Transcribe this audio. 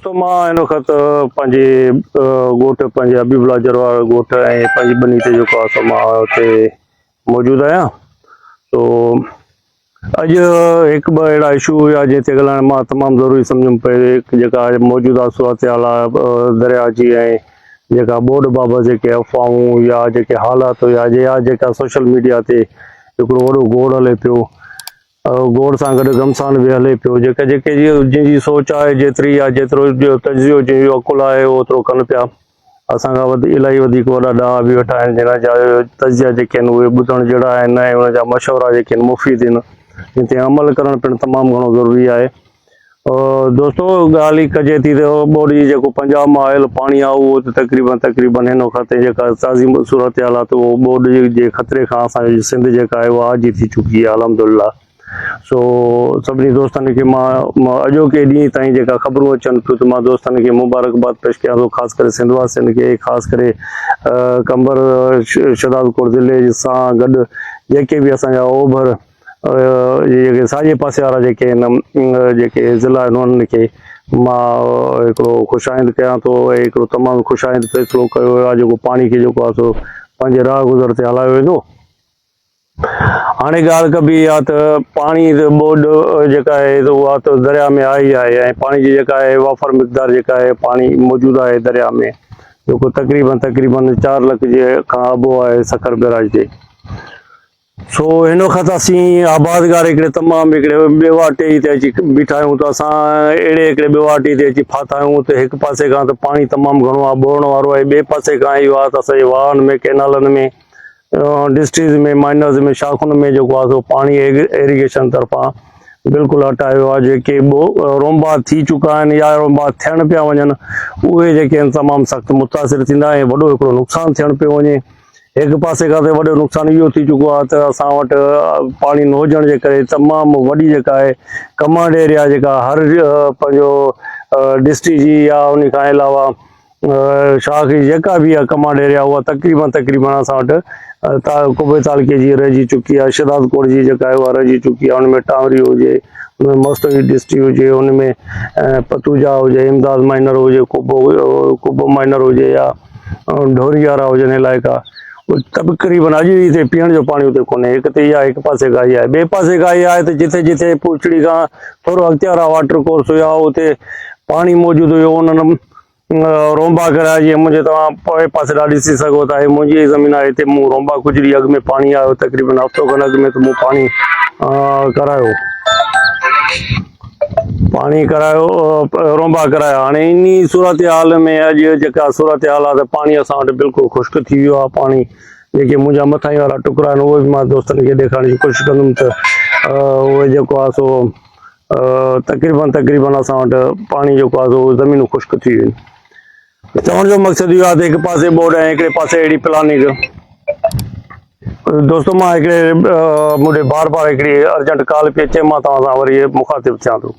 दोस्तों मां इन वक्त पंहिंजे ॻोठ पंहिंजे हबीबुल्ला जरवार ॻोठ ऐं पंहिंजी बनी ते जेको आहे सो मां हुते मौजूदु आहियां। तो अॼु हिकु ॿ अहिड़ा इशू हुआ जंहिं ते ॻाल्हाइण मां तमामु ज़रूरी सम्झुमि पिए। जेका मौजूदा सूरत हाल आहे दरिया जी ऐं जेका ॿोॾ बाबति जेके अफ़वाहूं या जेके हालात हुआ या जेका सोशल मीडिया ते हिकिड़ो वॾो गोड़ हले पियो, गोड़ सां गॾु घमसान बि हले पियो। जेके जंहिंजी सोच आहे जेतिरी या जेतिरो तजियो जंहिंजो अकुलु आहे ओतिरो कनि पिया। असांखां इलाही वधीक वॾा ॾाह बि वेठा आहिनि जिन जा तजिया जेके आहिनि उहे ॿुधण जहिड़ा आहिनि ऐं उन जा मशवरा जेके आहिनि मुफ़ीद आहिनि, जिन ते अमल करणु पिणु तमामु घणो ज़रूरी आहे। दोस्तो ॻाल्हि ई कजे थी त ॿोॾ जी जेको पंजाब मां आयल पाणी आहे उहो त तक़रीबन हिन वक़्त जेका ताज़ी सूरत हाल आहे त उहो ॿोॾ जे ख़तरे खां असांजी सिंध जेका आहे उहा आजी थी चुकी आहे अल्हम्दुलिल्लाह। सो सभिनी दोस्तनि खे मां अॼोके ॾींहं ताईं जेका ख़बरूं अचनि पियूं त मां दोस्तनि खे मुबारकबाद पेश कयां थो, ख़ासि करे सिंध वासियुनि खे, ख़ासि करे कंबर शहदादपुर ज़िले सां गॾु जेके बि असांजा ओभर जेके साॼे पासे वारा जेके आहिनि जेके ज़िला आहिनि उन्हनि खे मां हिकिड़ो ख़ुशाइंद कयां थो ऐं हिकिड़ो तमामु ख़ुशाइंद फ़ैसिलो कयो आहे जेको पाणी खे जेको आहे सो पंहिंजे राह गुज़र ते हलायो वेंदो। हाणे ॻाल्हि कबी आहे त पाणी ॿोॾ जेका आहे उहा त दरिया में आहे ई आहे ऐं पाणी जी जेका आहे वाफ़र मिक़दार जेका आहे पाणी मौजूदु आहे दरिया में, जेको तक़रीबन 4 लख जे खां अबो आहे सखर बैराज ते। सो हिन वक़्तु असीं आबादगार हिकिड़े तमामु हिकिड़े ॿेवाटे ते अची बीठा आहियूं। त असां अहिड़े हिकिड़े ॿेवाटे ते अची फाथा आहियूं त हिकु पासे खां त पाणी तमामु घणो आहे ॿोहण वारो आहे, ॿिए पासे खां इहो आहे त असांजे वाहनि में कैनालनि में डिस्ट्रिक्ट में माइनर्स में शाखुनि में जेको आहे सो पाणी एरीगेशन तरफ़ां बिल्कुलु हटायो आहे। जेके रोंबा थी चुका आहिनि या रोंबा थियण पिया वञनि उहे जेके आहिनि तमामु सख़्तु मुतासिर थींदा ऐं वॾो हिकिड़ो नुक़सानु थियणु पियो वञे। हिकु पासे खां त वॾो नुक़सानु इहो थी चुको आहे त असां वटि पाणी न हुजण जे करे तमामु वॾी जेका आहे कमांड एरिया जेका हर पंहिंजो डिस्ट्रिक्ट जी या उन खां अलावा शाख जेका बि आहे कमांड एरिया उहा तक़रीबन असां वटि कुबे तालुके जी रहिजी चुकी आहे। शहदादपुर जी जेका आहे उहा रहिजी चुकी आहे। उनमें टावरी हुजे, उनमें मस्तवी डिस्ट्रिक्ट हुजे, उनमें पतूजा हुजे, इमदाद माइनर हुजे, कुबो माइनर हुजे या ढोरी वारा हुजनि इलाइक़ा, तक़रीबन अॼु हिते पीअण जो पाणी उते कोन्हे। हिकु त इहा हिकु पासे खां इहा आहे। ॿिए पासे खां इहा आहे त जिथे जिथे पुछड़ी खां थोरो अॻिते वारा वाटर कोर्स हुया उते पाणी मौजूदु हुयो। उन्हनि रोंबा कराया, जीअं मुंहिंजे तव्हां पोइ पासे ॾाढी ॾिसी सघो था, मुंहिंजी ज़मीन आहे हिते मूं रोंबा गुजरी अॻु में पाणी आयो तक़रीबन हफ़्तो खनि अॻु में त मूं रोंबा करायो। हाणे इन सूरत हाल में अॼु जेका सूरत हाल आहे त पाणी असां वटि बिल्कुलु ख़ुश्क थी वियो आहे। पाणी जेके मुंहिंजा मथां वारा टुकड़ा आहिनि उहे बि मां दोस्तनि खे ॾेखारण जी कोशिशि कंदुमि त उहे जेको आहे सो तक़रीबन असां वटि पाणी जेको आहे सो ज़मीनूं ख़ुश्क थी वियूं आहिनि। चवण जो मक़सदु इहो आहे त हिकु पासे ॿोॾ ऐं हिकिड़े पासे अहिड़ी प्लानिंग। दोस्तो मां हिकिड़े मुंहिंजे बार हिकिड़ी अर्जेंट कॉल पई अचे, मां तव्हां सां वरी मुखातिबु थियां थो।